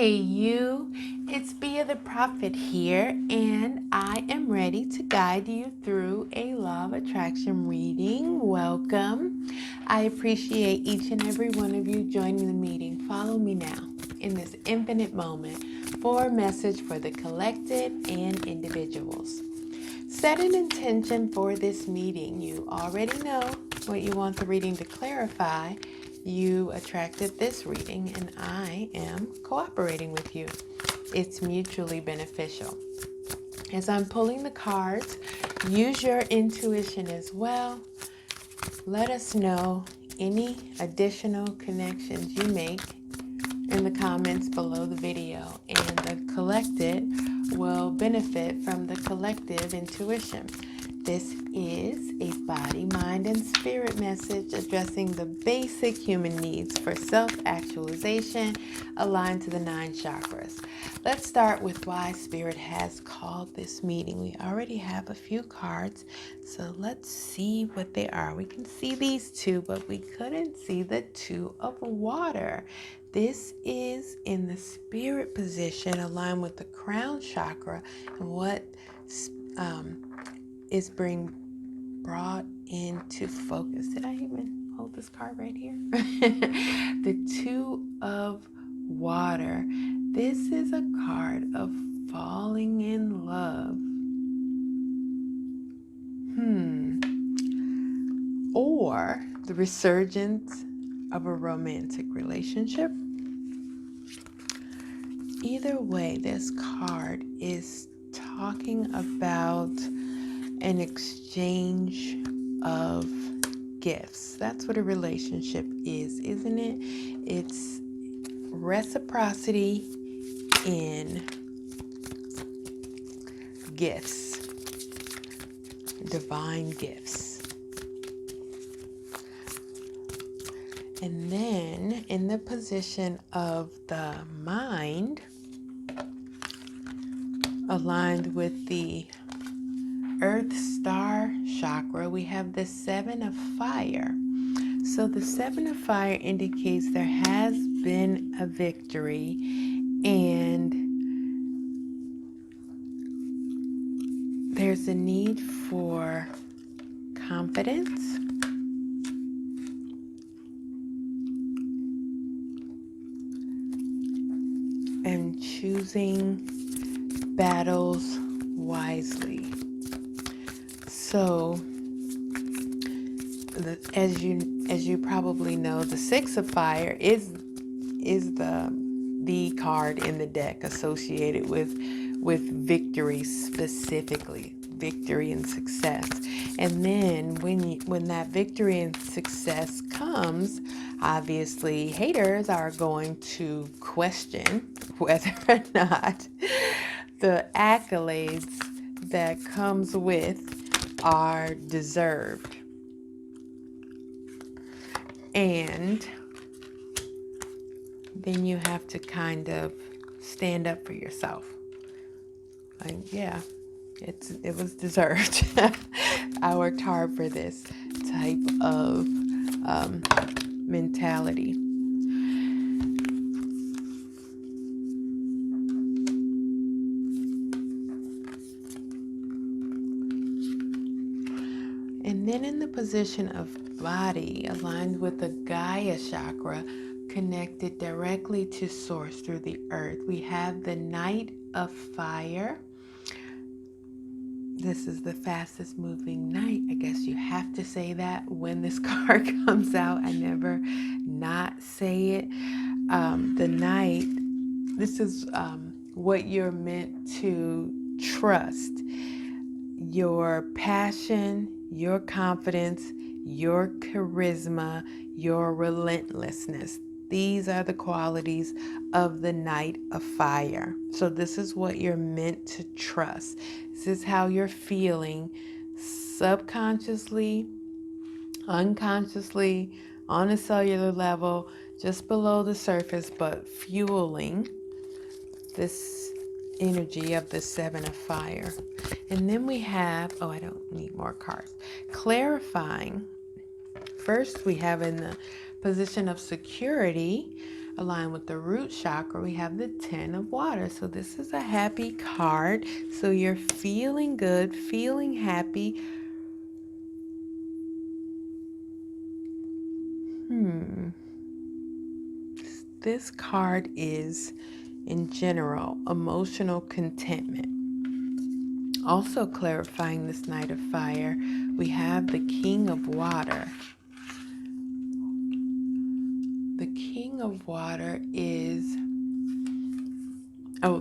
Hey you, it's Bia the Prophet here, and I am ready to guide you through a law of attraction reading. Welcome. I appreciate each and every one of you joining the meeting. Follow me now in this infinite moment for a message for the collective and individuals. Set an intention for this meeting. You already know what you want the reading to clarify. You attracted this reading, and I am cooperating with you. It's mutually beneficial. As I'm pulling the cards, use your intuition as well. Let us know any additional connections you make in the comments below the video, and the collected will benefit from the collective intuition. This is a body, mind, and spirit message addressing the basic human needs for self-actualization aligned to the 9 chakras. Let's start with why Spirit has called this meeting. We already have a few cards, so let's see what they are. We can see these two, but we couldn't see the 2 of water. This is in the spirit position aligned with the crown chakra, and what is being brought into focus. Did I even hold this card right here? The 2 of water. This is a card of falling in love. Or the resurgence of a romantic relationship. Either way, this card is talking about an exchange of gifts. That's what a relationship is, isn't it? It's reciprocity in gifts, divine gifts. And then in the position of the mind, aligned with the Earth Star chakra, we have the 7 of fire. So the 7 of fire indicates there has been a victory, and there's a need for confidence and choosing battles wisely. So, as you probably know, the 6 of fire is the card in the deck associated with victory, specifically victory and success. And then when that victory and success comes, obviously haters are going to question whether or not the accolades that comes with are deserved. And then you have to kind of stand up for yourself. Like, yeah, it was deserved. I worked hard for this type of mentality. And then in the position of body, aligned with the Gaia chakra, connected directly to source through the earth, we have the Knight of Fire. This is the fastest moving knight. I guess you have to say that when this card comes out. I never not say it. The Knight, this is what you're meant to trust. Your passion, your confidence, your charisma, your relentlessness. These are the qualities of the Knight of Fire. So this is what you're meant to trust. This is how you're feeling subconsciously, unconsciously, on a cellular level, just below the surface, but fueling this energy of the 7 of fire. And then we have, I don't need more cards. Clarifying. First, we have in the position of security, Aligned with the root chakra, we have the 10 of water. So this is a happy card. So you're feeling good, feeling happy. This card is, in general, emotional contentment. Also clarifying this Knight of Fire, we have the King of Water. The King of Water is,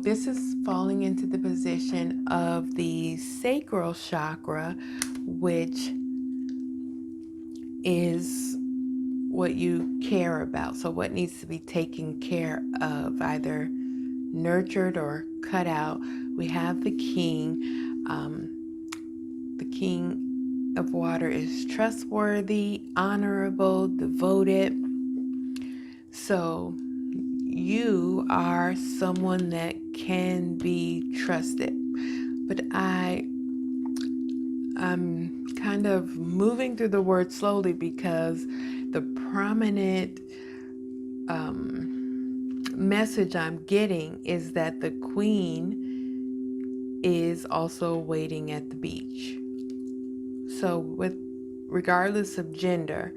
this is falling into the position of the sacral chakra, which is what you care about. So what needs to be taken care of, either nurtured or cut out. We have the King. The King of Water is trustworthy, honorable, devoted. So you are someone that can be trusted. But I'm kind of moving through the word slowly because the prominent message I'm getting is that the Queen is also waiting at the beach. So regardless of gender,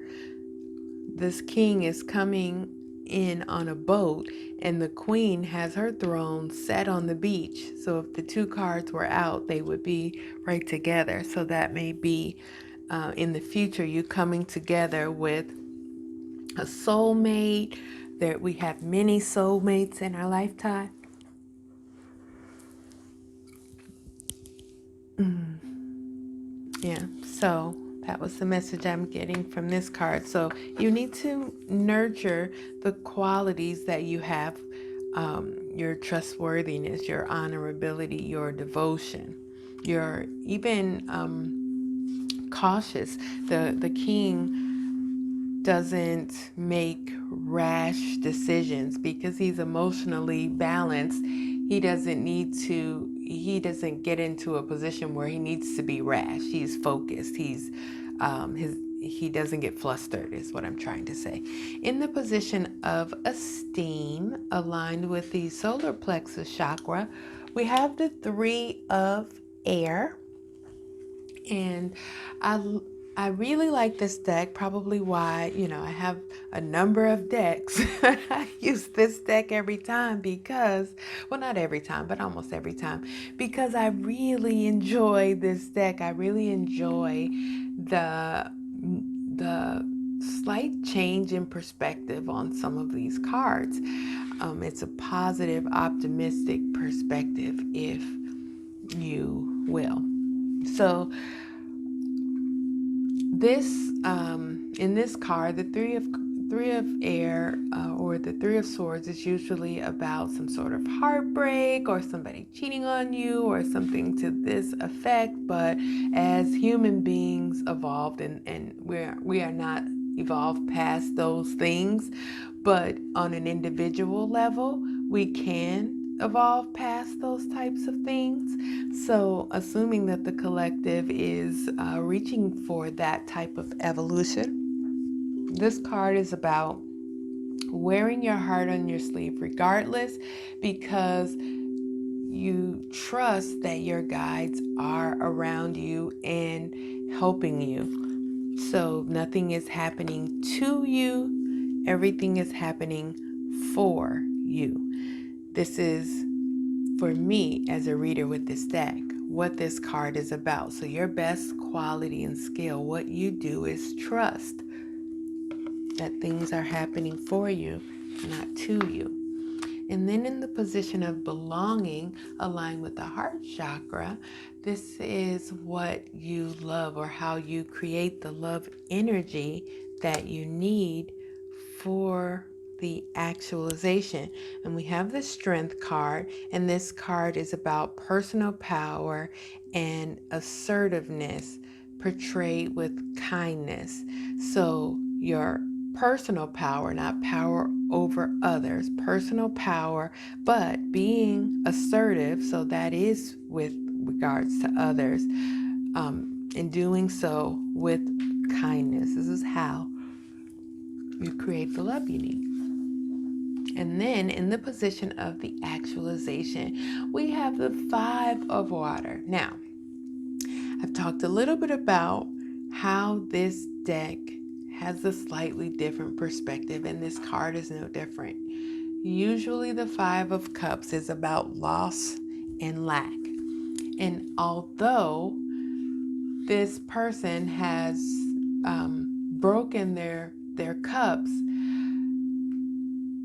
this king is coming in on a boat and the Queen has her throne set on the beach. So if the two cards were out, they would be right together. So that may be in the future you coming together with a soulmate. There we have many soulmates in our lifetime. Yeah, so that was the message I'm getting from this card. So you need to nurture the qualities that you have, your trustworthiness, your honorability, your devotion, your even cautious. The king doesn't make rash decisions because he's emotionally balanced. He doesn't get into a position where he needs to be rash. He's focused. He doesn't get flustered, is what I'm trying to say. In the position of esteem, aligned with the solar plexus chakra, we have the 3 of air. And I really like this deck, probably why, I have a number of decks. I use this deck every time because, well, not every time, but almost every time, because I really enjoy this deck. I really enjoy the slight change in perspective on some of these cards. It's a positive, optimistic perspective, if you will. So this, in this card, the three of air, or the 3 of swords, is usually about some sort of heartbreak or somebody cheating on you or something to this effect. But as human beings evolved, and we are not evolved past those things, but on an individual level, we can evolve past those types of things. So assuming that the collective is reaching for that type of evolution, this card is about wearing your heart on your sleeve regardless, because you trust that your guides are around you and helping you. So nothing is happening to you, everything is happening for you. This is, for me as a reader with this deck, what this card is about. So your best quality and skill, what you do is trust that things are happening for you, not to you. And then in the position of belonging, aligned with the heart chakra, this is what you love, or how you create the love energy that you need for the actualization. And we have the strength card, and this card is about personal power and assertiveness portrayed with kindness. So your personal power, not power over others, personal power, but being assertive, so that is with regards to others, and doing so with kindness. This is how you create the love you need. And then in the position of the actualization, we have the Five of Water. Now, I've talked a little bit about how this deck has a slightly different perspective, and this card is no different. Usually the Five of Cups is about loss and lack. And although this person has broken their cups,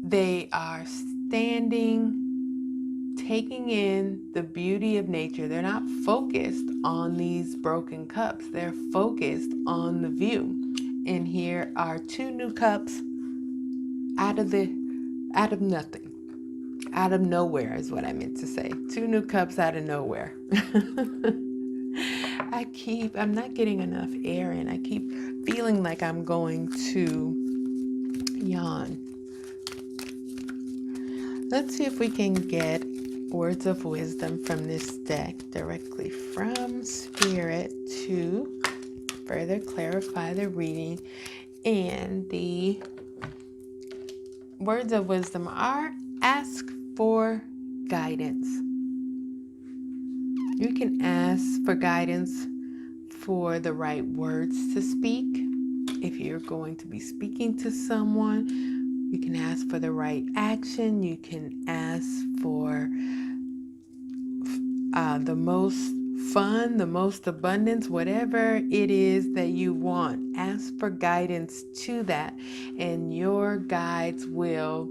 they are standing, taking in the beauty of nature. They're not focused on these broken cups. They're focused on the view. And here are two new cups out of nothing. Out of nowhere is what I meant to say. Two new cups out of nowhere. I'm not getting enough air in. I keep feeling like I'm going to yawn. Let's see if we can get words of wisdom from this deck directly from Spirit to further clarify the reading. And the words of wisdom are: ask for guidance. You can ask for guidance for the right words to speak. If you're going to be speaking to someone, you can ask for the right action. You can ask for the most fun, the most abundance, whatever it is that you want. Ask for guidance to that, and your guides will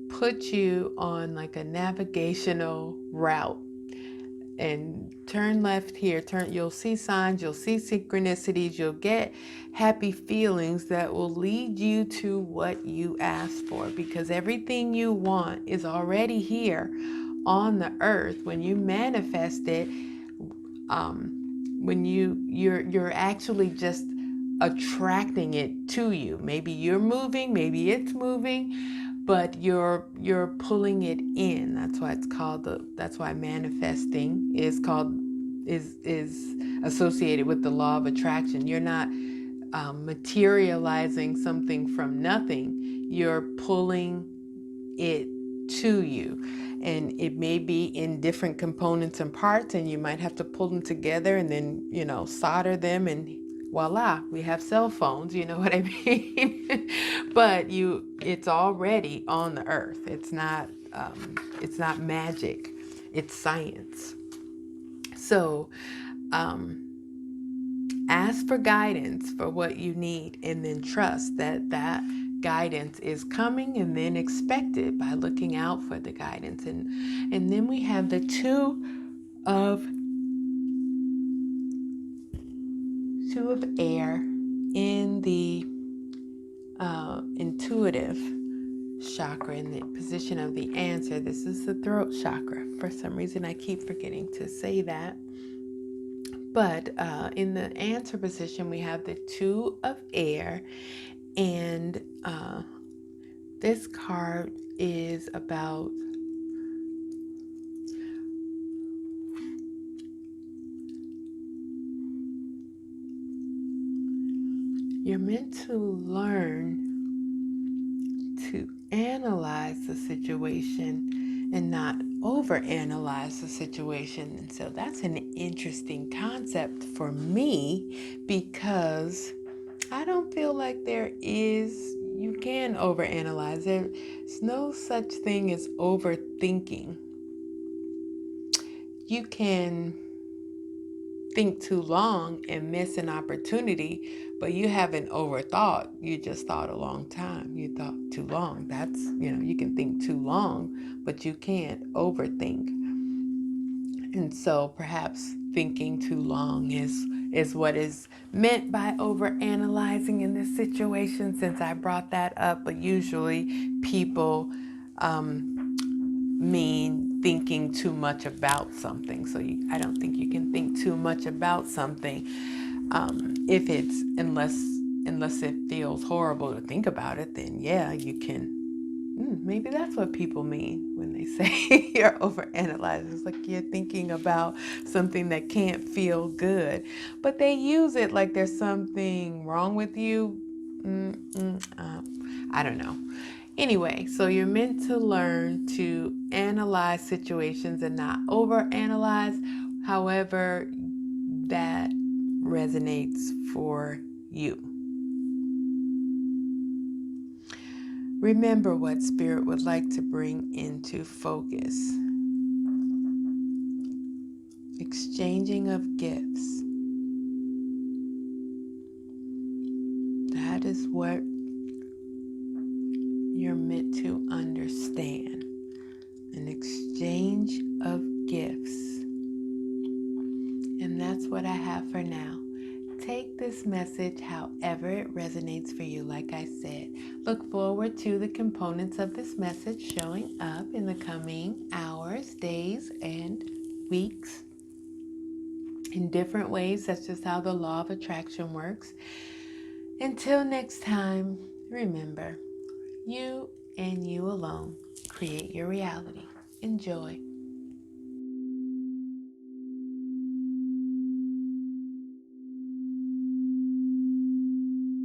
put you on like a navigational route. And turn left here, you'll see signs, you'll see synchronicities, you'll get happy feelings that will lead you to what you asked for, because everything you want is already here on the earth. When you manifest it, when you're actually just attracting it to you. Maybe you're moving, maybe it's moving, but you're pulling it in. That's why manifesting is associated with the law of attraction. You're not materializing something from nothing. You're pulling it to you, and it may be in different components and parts, and you might have to pull them together and then solder them, and voila, we have cell phones. You know what I mean? But it's already on the earth. It's not magic, it's science. So ask for guidance for what you need, and then trust that guidance is coming, and then expect it by looking out for the guidance. And then we have the two of air in the intuitive chakra, in the position of the answer. This is the throat chakra. For some reason I keep forgetting to say that. But in the answer position, we have the two of air, and this card is about you're meant to learn to analyze the situation and not overanalyze the situation. And so that's an interesting concept for me, because I don't feel like you can overanalyze. There's no such thing as overthinking. You can think too long and miss an opportunity, but you haven't overthought. You just thought a long time. You thought too long. That's, you can think too long, but you can't overthink. And so perhaps thinking too long is what is meant by overanalyzing in this situation, since I brought that up. But usually people mean thinking too much about something. So I don't think you can think too much about something unless it feels horrible to think about it. Then yeah, you can. Maybe that's what people mean when they say you're overanalyzing. It's like you're thinking about something that can't feel good, but they use it like there's something wrong with you. I don't know. Anyway, so you're meant to learn to analyze situations and not overanalyze. However, that resonates for you. Remember what Spirit would like to bring into focus. Exchanging of gifts. That is what you're meant to understand. An exchange of gifts. And that's what I have for now. Take this message however it resonates for you. Like I said, look forward to the components of this message showing up in the coming hours, days, and weeks in different ways. That's just how the law of attraction works. Until next time, remember, you and you alone create your reality. Enjoy.